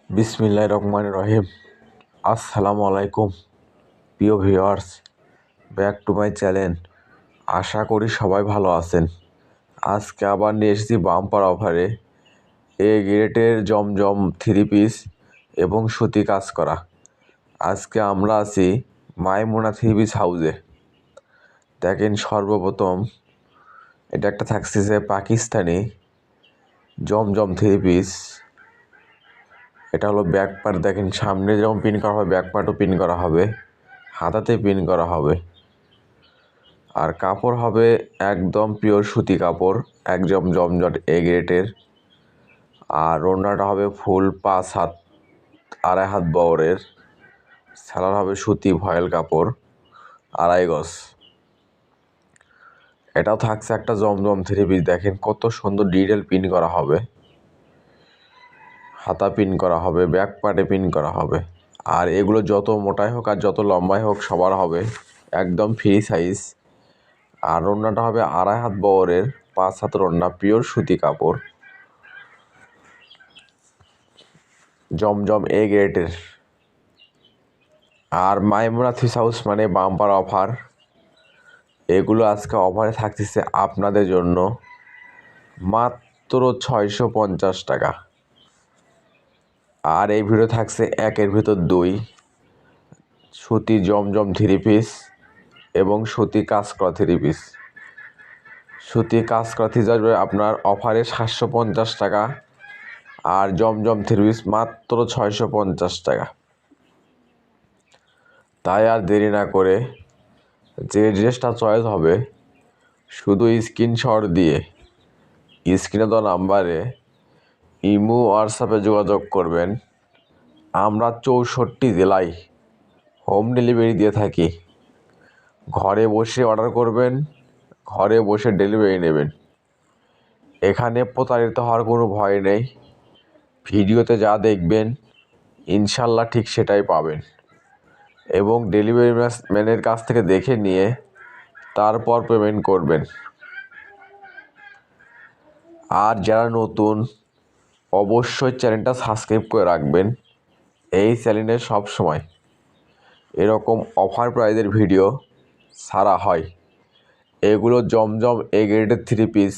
বিসমিল্লাহির রহমানির রহিম। আসসালামু আলাইকুম প্রিয় viewers, back to my channel. আশা করি সবাই ভালো আছেন। আজকে আবার নিয়ে এসেছি বাম্পার অফারে এ গ্রেডের জমজম থ্রি পিস এবং সুতি কাজ করা। আজকে আমরা আছি মাইমুনা থ্রি পিস হাউসে। দেখেন, সর্বপ্রথম এটা একটা থাকছে যে পাকিস্তানি জমজম থ্রি পিস। এটা হলো ব্যাক পার্ট। দেখেন, সামনে যেমন পিন করা হবে ব্যাক পার্টও পিন করা হবে, হাতাতে পিন করা হবে। আর কাপড় হবে একদম পিওর সুতি কাপড়, একদম জমজট এ গ্রেডের। আর ওড়নাটা হবে ফুল 5 হাত 2.5 হাত বহরের। সালোয়ার হবে সুতি ভয়েল কাপড় 2.5 গজ। এটাও থাকছে একটা জমজম থ্রি পিস। দেখেন কত সুন্দর ডিটেল পিন করা হবে, হাতা পিন করা হবে, ব্যাক পার্টে পিন করা হবে। আর এগুলো যত মোটাই হোক আর যত লম্বাই হোক সবার হবে একদম ফ্রি সাইজ। আর ওড়নাটা হবে 2.5 হাত বহরের, 5 হাতের ওড়না, পিওর সুতি কাপড়, জমজম এ গ্রেডের। আর মাইমুনা থ্রি হাউস মানে বাম্পার অফার। এগুলো আজকে অফারে থাকতেছে আপনাদের জন্য মাত্র 650 টাকা। আর এই ভিডিও থাকছে একের ভিতর 2 সুতি জমজম থ্রি পিস এবং সুতি কাজ করা থ্রি পিস। সুতি কাজ করা থ্রি পিস আপনার অফারে 750 টাকা, আর জমজম থ্রি পিস মাত্র 650 টাকা। তাই আর দেরি না করে যে ড্রেসটা চয়েস হবে শুধু স্ক্রিনশট দিয়ে স্ক্রিনে দেওয়া নাম্বারে ইমো হোয়াটসঅ্যাপে যোগাযোগ করবেন। আমরা 64 জেলায় হোম ডেলিভারি দিয়ে থাকি। ঘরে বসে অর্ডার করবেন, ঘরে বসে ডেলিভারি নেবেন। এখানে প্রতারিত হওয়ার কোনো ভয় নেই। ভিডিওতে যা দেখবেন ইনশাল্লাহ ঠিক সেটাই পাবেন। এবং ডেলিভারি ম্যানের কাছ থেকে দেখে নিয়ে তারপর পেমেন্ট করবেন। আর যারা নতুন অবশ্যই চ্যানেলটা সাবস্ক্রাইব করে রাখবেন। এই চ্যানেলে সব সময় এরকম অফার প্রাইজের ভিডিও ছাড়া হয়। এগুলো জমজম এ গ্রেডের থ্রি পিস।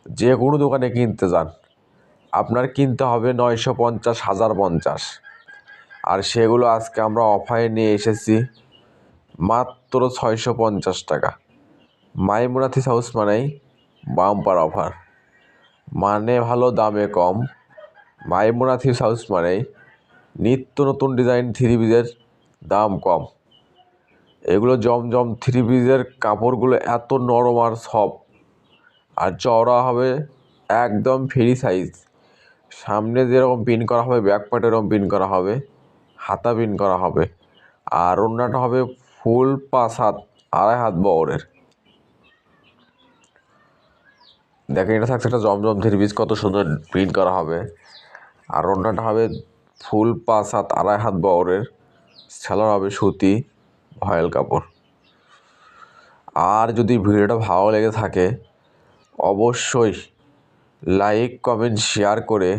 যে কোনো দোকানে কিনতে যান আপনার কিনতে হবে 950, 1050। আর সেগুলো আজকে আমরা অফারে নিয়ে এসেছি মাত্র 650 টাকা। মাইমুনা থ্রি হাউস মানেই বাম্পার অফার, মানে ভালো দামে কম। মাইমুনা থ্রি হাউস মানেই নিত্য নতুন ডিজাইন থ্রি পিসের দাম কম। এগুলো জমজম থ্রি পিসের কাপড়গুলো এত নরম আর সফট, আর চওড়া হবে একদম ফ্রি সাইজ। সামনে যেরকম পিন করা হবে ব্যাক পার্টে এরকম পিন করা হবে, হাতা পিন করা হবে। আর ওড়নাটা হবে ফুল 5 হাত 2.5 হাত বহরের। দেখেন, এটা থাকছে একটা জমজম থ্রি পিস, কত সুন্দর প্রিন্ট করা হবে। আর ওড়নাটা হবে ফুল 5 হাত 2.5 হাত বহরের। সালোয়ার হবে সুতি ভয়েল কাপড়। আর যদি ভিডিওটা ভালো লেগে থাকে অবশ্যই লাইক কমেন্ট শেয়ার করে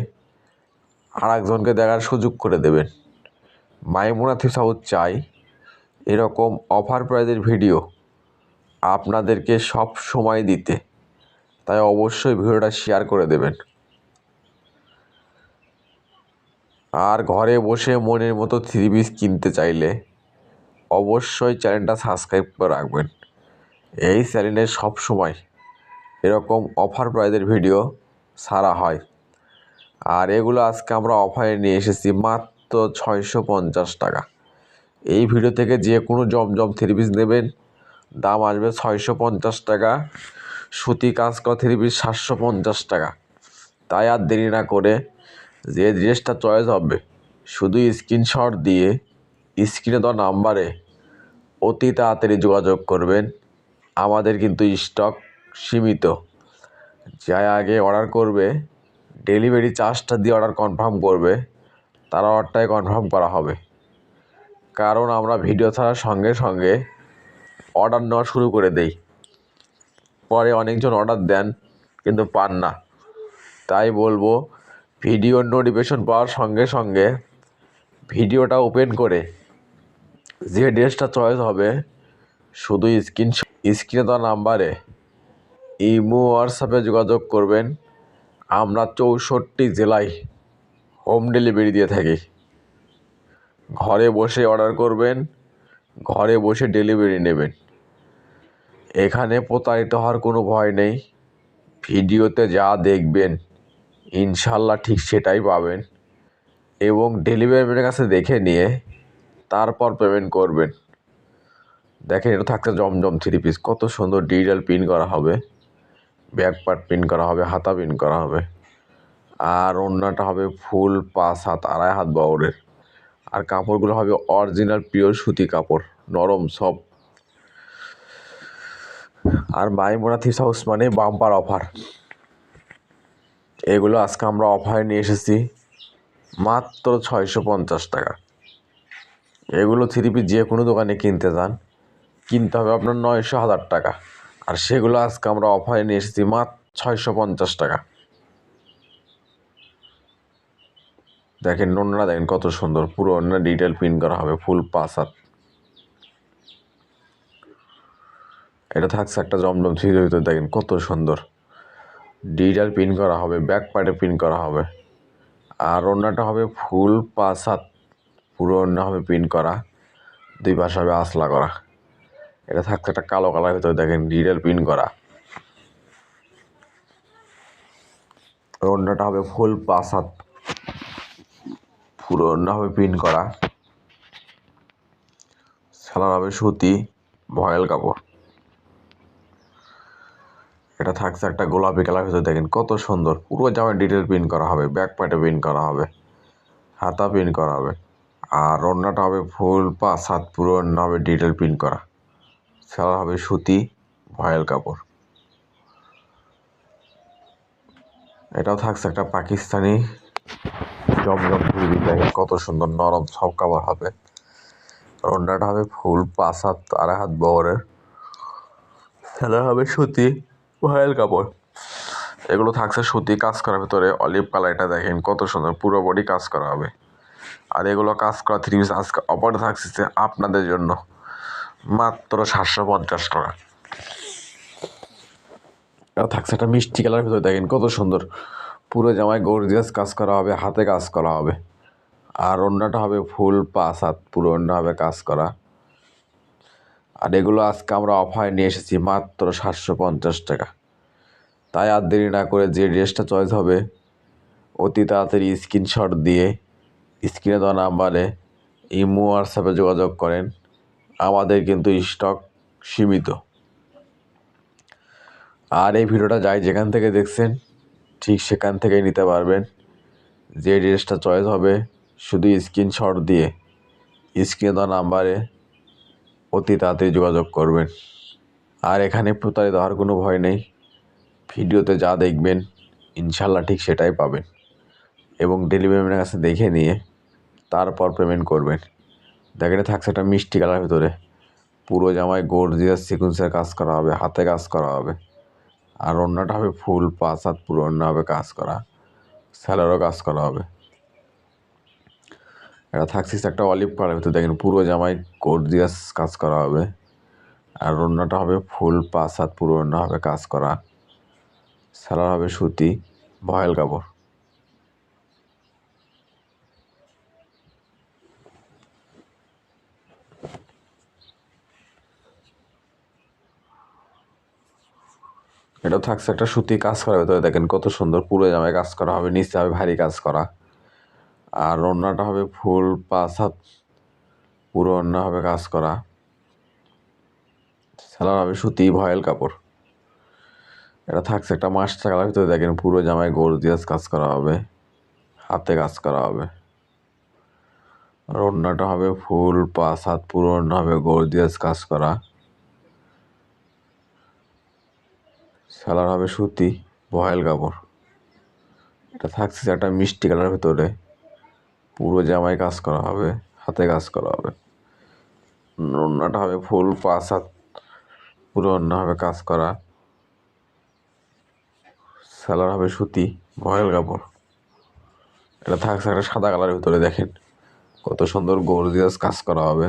আরেকজনকে দেখার সুযোগ করে দেবেন। মাইমুনা থ্রি হাউস চাই এরকম অফার প্রাইজের ভিডিও আপনাদেরকে সব সময় দিতে। তাই অবশ্যই ভিডিওটা শেয়ার করে দেবেন। আর ঘরে বসে মনের মতো থ্রি পিস কিনতে চাইলে অবশ্যই চ্যানেলটা সাবস্ক্রাইব করে রাখবেন। এই চ্যানেলে সব সময় এরকম অফার প্রাইজের ভিডিও ছাড়া হয়। আর এগুলো আজকে আমরা অফারে নিয়ে এসেছি মাত্র 650 টাকা। এই ভিডিও থেকে যে কোনো জমজম থ্রি পিস নেবেন দাম আসবে 650 টাকা। সুতি কাজ করা থ্রি পিস 750 টাকা। তাই আর দেরি না করে যে ড্রেসটা চয়েস হবে শুধু স্ক্রিনশট দিয়ে স্ক্রিনে দেওয়া নাম্বারে অতি তাড়াতাড়ি যোগাযোগ করবেন। আমাদের কিন্তু স্টক সীমিত। যাই আগে অর্ডার করবে ডেলিভারি চার্জটা দিয়ে অর্ডার কনফার্ম করবে, তার অর্ডারটাই কনফার্ম করা হবে। কারণ আমরা ভিডিও ছাড়ার সঙ্গে সঙ্গে অর্ডার নেওয়া শুরু করে দেই। পরে অনেকজন অর্ডার দেন কিন্তু পান না। তাই বলবো ভিডিওর নোটিফিকেশন পাওয়ার সঙ্গে সঙ্গে ভিডিওটা ওপেন করে যে ড্রেসটা চয়েস হবে শুধু স্ক্রিনে দেওয়া নাম্বারে ইমো হোয়াটসঅ্যাপে যোগাযোগ করবেন। আমরা 64 জেলায় হোম ডেলিভারি দিয়ে থাকি। ঘরে বসে অর্ডার করবেন, ঘরে বসে ডেলিভারি নেবেন। এখানে প্রতারিত হওয়ার কোনো ভয় নেই। ভিডিওতে যা দেখবেন ইনশাল্লাহ ঠিক সেটাই পাবেন এবং ডেলিভারি ম্যানের কাছে দেখে নিয়ে তারপর পেমেন্ট করবেন। দেখেন, এটা থাকছে জমজম 3 পিস, কত সুন্দর ডিজিটাল প্রিন্ট করা হবে, ব্যাক পার্ট প্রিন্ট করা হবে, হাতা প্রিন্ট করা হবে, আর ওড়নাটা হবে ফুল 5 হাত 2.5 হাত বহরের। আর কাপড়গুলো হবে অরিজিনাল পিওর সুতি কাপড়, নরম সফট। আর মাইমুনা থ্রিপিস হাউস মানে বাম্পার অফার। এগুলো আজকে আমরা অফারে নিয়ে এসেছি মাত্র 650 টাকা। এগুলো 3 পিস যে কোনো দোকানে কিনতে যান, কিনতে হবে আপনার 900-1000 টাকা, আর সেগুলো আজকে আমরা অফারে নিয়ে এসেছি মাত্র 650 টাকা। দেখেন ওড়নাটা দেখেন কত সুন্দর, পুরো ওড়না ডিটেল প্রিন্ট করা হবে ফুল 5 হাত। এটা থাকছে একটা জমজম থ্রির ভিতরে, দেখেন কত সুন্দর ডিজিটাল প্রিন্ট করা হবে, ব্যাক পার্টে প্রিন্ট করা হবে। আর ওড়নাটা হবে ফুল 5 হাত, পুরো ওড়না হবে প্রিন্ট করা, 2 পাশে হবে আসলা করা। এটা থাকছে একটা কালো কালার ভিতরে, দেখেন ডিজিটাল প্রিন্ট করা। ওড়নাটা হবে ফুল 5 হাত, পুরো ওড়না হবে প্রিন্ট করা। সালোয়ার হবে সুতি ভয়েল কাপড়। এটা থাকছে একটা গোলাপি কালার ভিতরে, দেখেন কত সুন্দর, পুরো জামায় ডিটেল প্রিন্ট করা হবে, ব্যাক পার্টে প্রিন্ট করা হবে, হাতা প্রিন্ট করা হবে। আর ওড়নাটা হবে ফুল 5 হাত, পুরো ওড়না হবে ডিটেল প্রিন্ট করা। সালোয়ার হবে সুতি ভয়েল কাপড়। এটাও থাকছে একটা পাকিস্তানি জমজম থ্রি, দেখেন কত সুন্দর নরম সব কাপড় হবে। ওড়নাটা হবে ফুল 5 হাত 2.5 হাত বহরের। সালোয়ার হবে সুতি ভয়েল কাপড়। এগুলো থাকছে সুতি কাজ করার ভিতরে, অলিভ কালারটা দেখেন কত সুন্দর, পুরো বডি কাজ করা হবে। আর এগুলো কাজ করা 3 পিস আজকে অফার থাকছে আপনাদের জন্য মাত্র 750 টাকা। এটা থাকছে একটা মিষ্টি কালার ভিতরে, দেখেন কত সুন্দর, পুরো জামায় গর্জিয়াস কাজ করা হবে, হাতে কাজ করা হবে। আর ওড়নাটা হবে ফুল 5 হাত, পুরো ওড়না হবে কাজ করা। আর এগুলো আজকে আমরা অফারে নিয়ে এসেছি মাত্র 750 টাকা। তাই আর দেরি না করে যে ড্রেসটা চয়েস হবে অতি তাড়াতাড়ি স্ক্রিনশট দিয়ে স্ক্রিনে দেওয়া নাম্বারে ইমো হোয়াটসঅ্যাপে যোগাযোগ করেন। আমাদের কিন্তু স্টক সীমিত। আর এই ভিডিওটা যাই যেখান থেকে দেখছেন ঠিক সেখান থেকেই নিতে পারবেন। যে ড্রেসটা চয়েস হবে শুধু স্ক্রিনশট দিয়ে স্ক্রিনে দেওয়া নাম্বারে অতি তাড়াতাড়ি যোগাযোগ করবেন। আর এখানে প্রতারিত হওয়ার কোনো ভয় নেই। ভিডিওতে যা দেখবেন ইনশাল্লাহ ঠিক সেটাই পাবেন এবং ডেলিভারি ম্যানের কাছে দেখে নিয়ে তারপর পেমেন্ট করবেন। দেখেন থাকছে একটা মিষ্টি কালার ভিতরে, পুরো জামায় গর্জিয়াস সিকুয়েন্সের কাজ করা হবে, হাতে কাজ করা হবে। আর ওড়নাটা হবে ফুল 5 হাত, পুরো ওড়না হবে কাজ করা, স্যালোয়ারও কাজ করা হবে। এটা থাকছিস একটা অলিভ কালার ভিতরে, দেখেন পুরো জামায় গর্জিয়াস কাজ করা হবে। আর ওড়নাটা হবে ফুল 5 হাত, পুরো ওড়না হবে কাজ করা, স্যালোয়ার হবে সুতি ভয়েল কাপড়। এটাও থাকছে একটা সুতি কাজ করার ভিতরে, দেখেন কত সুন্দর, পুরো জামায় কাজ করা হবে, নিচে হবে ভারী কাজ করা। আর ওড়নাটা হবে ফুল 5 হাত, পুরো ওড়না হবে কাজ করা, সালোয়ার হবে সুতি ভয়েল কাপড়। এটা থাকছে একটা মাস্টার কালার ভিতরে, দেখেন পুরো জামায় গর্জিয়াস কাজ করা হবে, হাতে কাজ করা হবে। আর ওড়নাটা হবে ফুল 5 হাত, পুরো ওড়না হবে গর্জিয়াস কাজ করা, সালোয়ার হবে সুতি ভয়েল কাপড়। এটা থাকছে একটা মিষ্টি কালার ভিতরে, পুরো জামায় কাজ করা হবে, হাতে কাজ করা হবে। ওড়নাটা হবে ফুল 5 হাত, পুরো ওড়না হবে কাজ করা, সালোয়ার হবে সুতি ভয়েল কাপড়। এটা থাকছে একটা সাদা কালারের ভিতরে, দেখেন কত সুন্দর গর্জিয়াস কাজ করা হবে।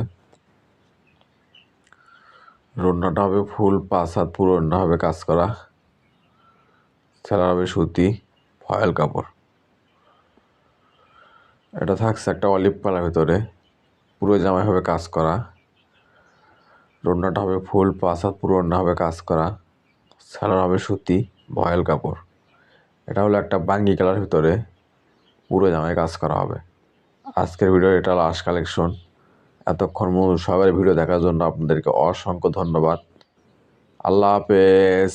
ওড়নাটা হবে ফুল 5 হাত, পুরো ওড়না হবে কাজ করা। সেলার হবে সুতি ফয়েল কাপড়। এটা থাকছে একটা অলিভ কালার ভিতরে, পুরো জামাই হবে কাজ করা। ওড়নাটা হবে ফুল 5 হাত, পুরো ওড়না হবে কাজ করা। সেলার হবে সুতি ভয়েল কাপড়। এটা হলো একটা বাঙ্গি কালার ভিতরে, পুরো জামাই কাজ করা হবে। আজকের ভিডিও এটা লাস্ট কালেকশন। এতক্ষণ সবার ভিডিও দেখার জন্য আপনাদেরকে অসংখ্য ধন্যবাদ। আল্লাহ হাফেজ।